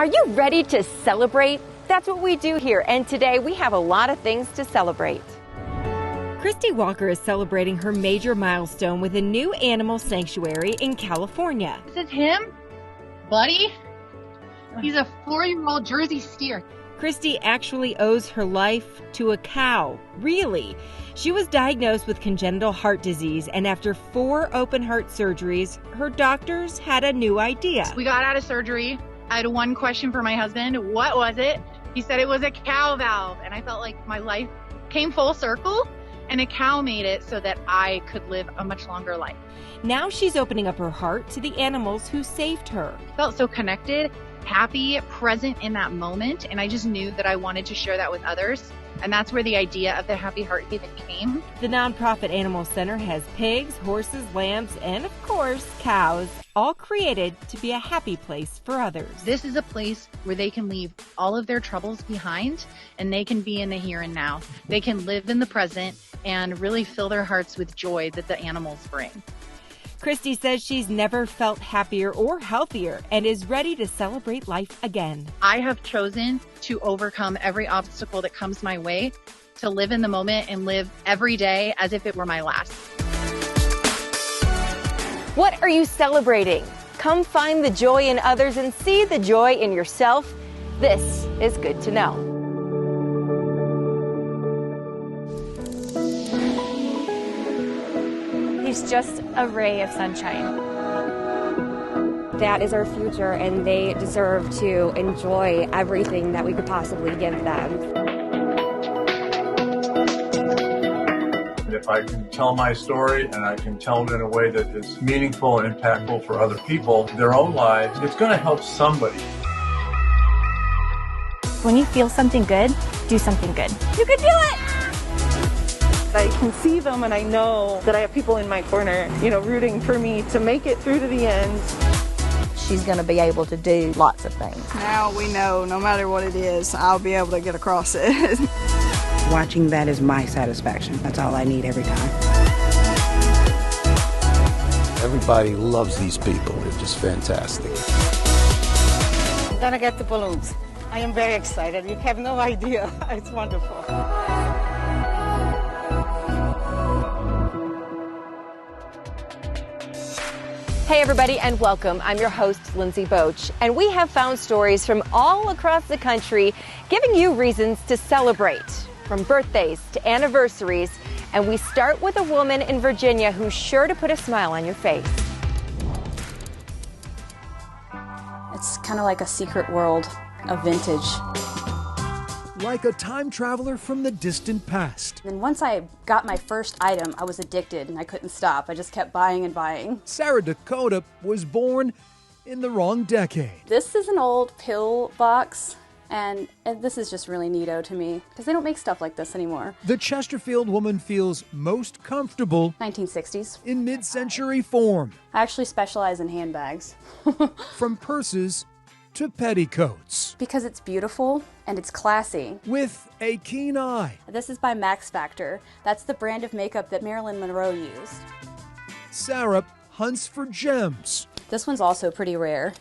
Are you ready to celebrate? That's what we do here, and today we have a lot of things to celebrate. Christy Walker is celebrating her major milestone with a new animal sanctuary in California. This is him, Buddy. He's a 4-year-old Jersey steer. Christy actually owes her life to a cow. Really? She was diagnosed with congenital heart disease, and after 4 open heart surgeries, her doctors had a new idea. We got out of surgery. I had one question for my husband. What was it? He said it was a cow valve, and I felt like my life came full circle, and a cow made it so that I could live a much longer life. Now she's opening up her heart to the animals who saved her. I felt so connected, happy, present in that moment, and I just knew that I wanted to share that with others. And that's where the idea of the Happy Heart even came. The nonprofit animal center has pigs, horses, lambs, and of course, cows, all created to be a happy place for others. This is a place where they can leave all of their troubles behind and they can be in the here and now. They can live in the present and really fill their hearts with joy that the animals bring. Christy says she's never felt happier or healthier and is ready to celebrate life again. I have chosen to overcome every obstacle that comes my way, to live in the moment and live every day as if it were my last. What are you celebrating? Come find the joy in others and see the joy in yourself. This is Good to Know. He's just a ray of sunshine. That is our future, and they deserve to enjoy everything that we could possibly give them. If I can tell my story and I can tell it in a way that is meaningful and impactful for other people, their own lives, it's going to help somebody. When you feel something good, do something good. You can do it! I can see them and I know that I have people in my corner, rooting for me to make it through to the end. She's going to be able to do lots of things. Now we know no matter what it is, I'll be able to get across it. Watching that is my satisfaction. That's all I need every time. Everybody loves these people. They're just fantastic. I'm going to get the balloons. I am very excited. You have no idea. It's wonderful. Hey everybody, and welcome. I'm your host, Lindsay Boach, and we have found stories from all across the country giving you reasons to celebrate, from birthdays to anniversaries, and we start with a woman in Virginia who's sure to put a smile on your face. It's kind of like a secret world of vintage. Like a time traveler from the distant past. And once I got my first item, I was addicted and I couldn't stop. I just kept buying and buying. Sarah Dakota was born in the wrong decade. This is an old pill box, and this is just really neato to me because they don't make stuff like this anymore. The Chesterfield woman feels most comfortable 1960s in mid-century form. I actually specialize in handbags. From purses to petticoats. Because it's beautiful and it's classy. With a keen eye. This is by Max Factor. That's the brand of makeup that Marilyn Monroe used. Sarah hunts for gems. This one's also pretty rare.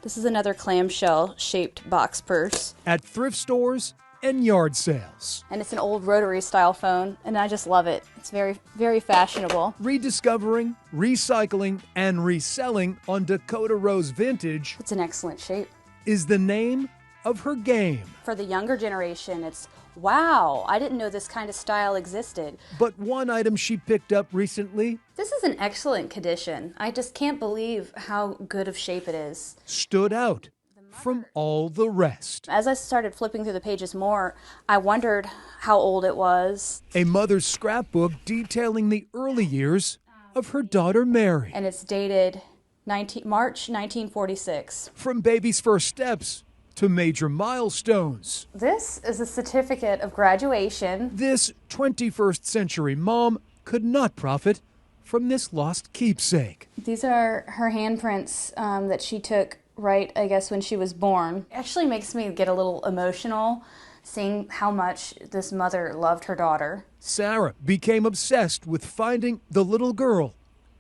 This is another clamshell-shaped box purse. At thrift stores and yard sales. And it's an old rotary style phone, and I just love it. It's very, very fashionable. Rediscovering, recycling, and reselling on Dakota Rose Vintage. It's in excellent shape. Is the name of her game. For the younger generation, it's, wow, I didn't know this kind of style existed. But one item she picked up recently. This is in excellent condition. I just can't believe how good of shape it is. Stood out from all the rest. As I started flipping through the pages more, I wondered how old it was. A mother's scrapbook detailing the early years of her daughter Mary. And it's dated March 1946. From baby's first steps to major milestones. This is a certificate of graduation. This 21st century mom could not profit from this lost keepsake. These are her handprints that she took right, I guess, when she was born. It actually makes me get a little emotional seeing how much this mother loved her daughter. Sarah became obsessed with finding the little girl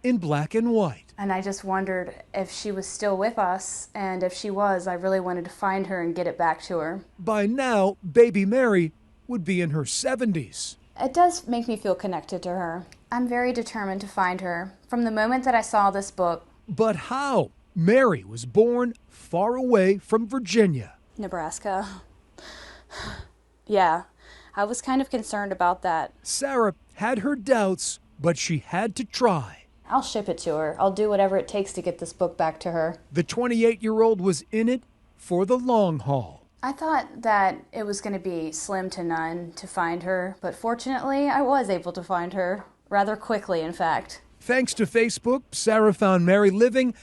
in black and white. And I just wondered if she was still with us, and if she was, I really wanted to find her and get it back to her. By now, baby Mary would be in her 70s. It does make me feel connected to her. I'm very determined to find her from the moment that I saw this book. But how? Mary was born far away from Virginia. Nebraska. Yeah, I was kind of concerned about that. Sarah had her doubts, but she had to try. I'll ship it to her. I'll do whatever it takes to get this book back to her. The 28-year-old was in it for the long haul. I thought that it was going to be slim to none to find her, but fortunately I was able to find her, rather quickly in fact. Thanks to Facebook, Sarah found Mary living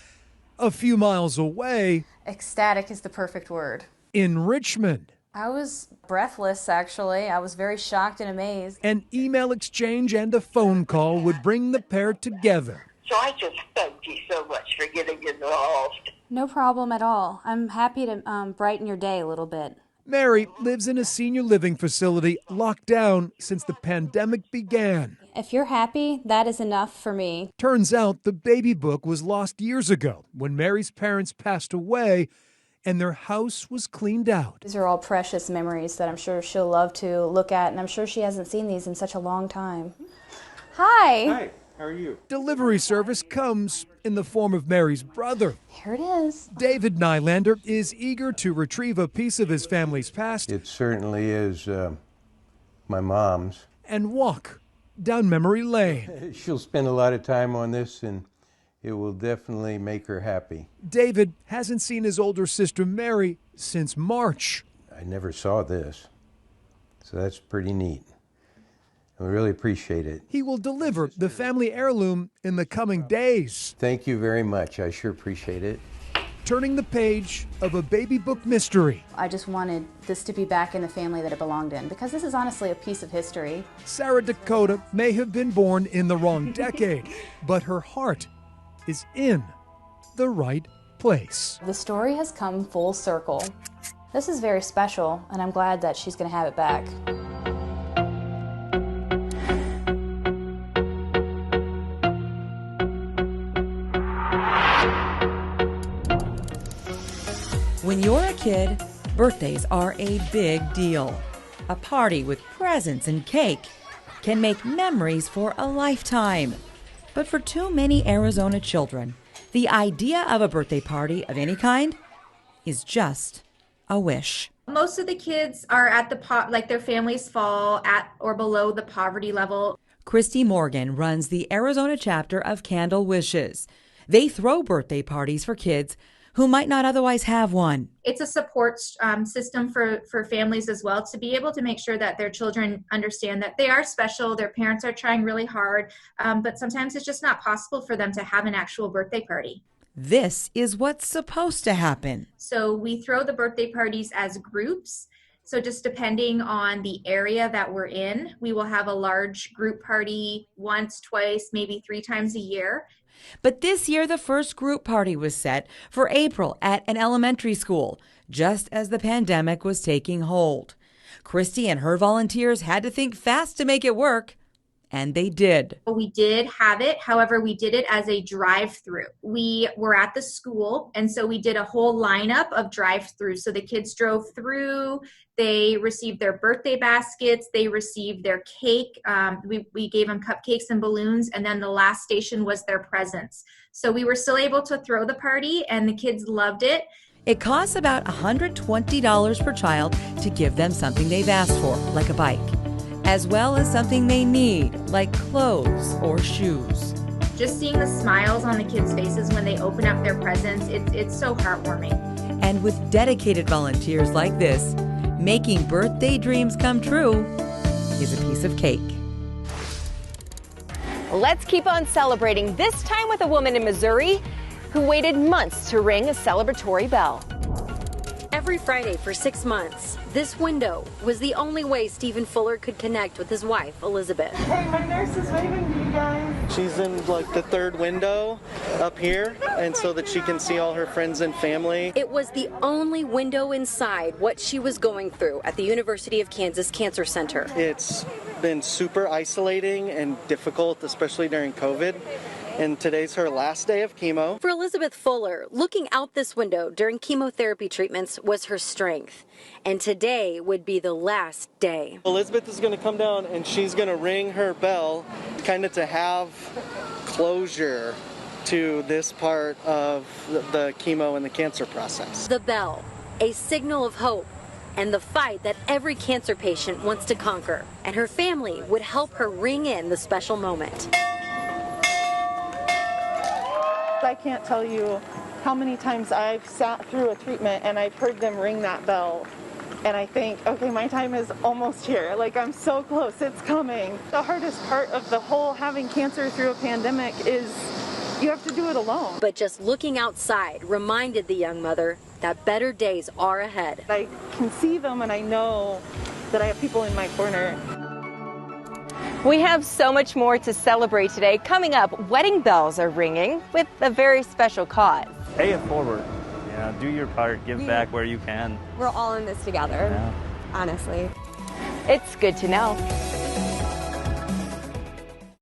a few miles away. Ecstatic is the perfect word. In Richmond. I was breathless, actually. I was very shocked and amazed. An email exchange and a phone call would bring the pair together. So I just thank you so much for getting involved. No problem at all. I'm happy to brighten your day a little bit. Mary lives in a senior living facility locked down since the pandemic began. If you're happy, that is enough for me. Turns out the baby book was lost years ago when Mary's parents passed away and their house was cleaned out. These are all precious memories that I'm sure she'll love to look at, and I'm sure she hasn't seen these in such a long time. Hi. Hi, how are you? Delivery service comes in the form of Mary's brother. Here it is. David Nylander is eager to retrieve a piece of his family's past. It certainly is my mom's. And walk down memory lane. She'll spend a lot of time on this, and it will definitely make her happy. David hasn't seen his older sister Mary since March. I never saw this, so that's pretty neat. We really appreciate it. He will deliver the family heirloom in the coming days. Thank you very much. I sure appreciate it. Turning the page of a baby book mystery. I just wanted this to be back in the family that it belonged in, because this is honestly a piece of history. Sarah Dakota may have been born in the wrong decade, but her heart is in the right place. The story has come full circle. This is very special, and I'm glad that she's going to have it back. When you're a kid, birthdays are a big deal. A party with presents and cake can make memories for a lifetime. But for too many Arizona children, the idea of a birthday party of any kind is just a wish. Most of the kids are at the their families fall at or below the poverty level. Christy Morgan runs the Arizona chapter of Candle Wishes. They throw birthday parties for kids who might not otherwise have one. It's a support system for families as well, to be able to make sure that their children understand that they are special, their parents are trying really hard, but sometimes it's just not possible for them to have an actual birthday party. This is what's supposed to happen. So we throw the birthday parties as groups. So just depending on the area that we're in, we will have a large group party once, twice, maybe 3 times a year. But this year, the first group party was set for April at an elementary school, just as the pandemic was taking hold. Christy and her volunteers had to think fast to make it work, and they did. We did have it. However, we did it as a drive-through. We were at the school, and so we did a whole lineup of drive-throughs. So the kids drove through, they received their birthday baskets, they received their cake. We gave them cupcakes and balloons, and then the last station was their presents. So we were still able to throw the party, and the kids loved it. It costs about $120 per child to give them something they've asked for, like a bike, as well as something they need, like clothes or shoes. Just seeing the smiles on the kids' faces when they open up their presents, it's so heartwarming. And with dedicated volunteers like this, making birthday dreams come true is a piece of cake. Let's keep on celebrating, this time with a woman in Missouri who waited months to ring a celebratory bell. Every Friday for 6 months, this window was the only way Stephen Fuller could connect with his wife, Elizabeth. Hey, my nurse is waving to you guys. She's in like the 3rd window up here, and so that she can see all her friends and family. It was the only window inside what she was going through at the University of Kansas Cancer Center. It's been super isolating and difficult, especially during COVID. and today's her last day of chemo. For Elizabeth Fuller, looking out this window during chemotherapy treatments was her strength. And today would be the last day. Elizabeth is going to come down and she's going to ring her bell kind of to have closure to this part of the chemo and the cancer process. The bell, a signal of hope and the fight that every cancer patient wants to conquer. And her family would help her ring in the special moment. I can't tell you how many times I've sat through a treatment and I've heard them ring that bell. And I think, okay, my time is almost here. Like, I'm so close, it's coming. The hardest part of the whole having cancer through a pandemic is you have to do it alone. But just looking outside reminded the young mother that better days are ahead. I can see them and I know that I have people in my corner. We have so much more to celebrate today. Coming up, wedding bells are ringing with a very special cause. Pay it forward. Yeah, do your part. Give back where you can. We're all in this together, honestly. It's good to know.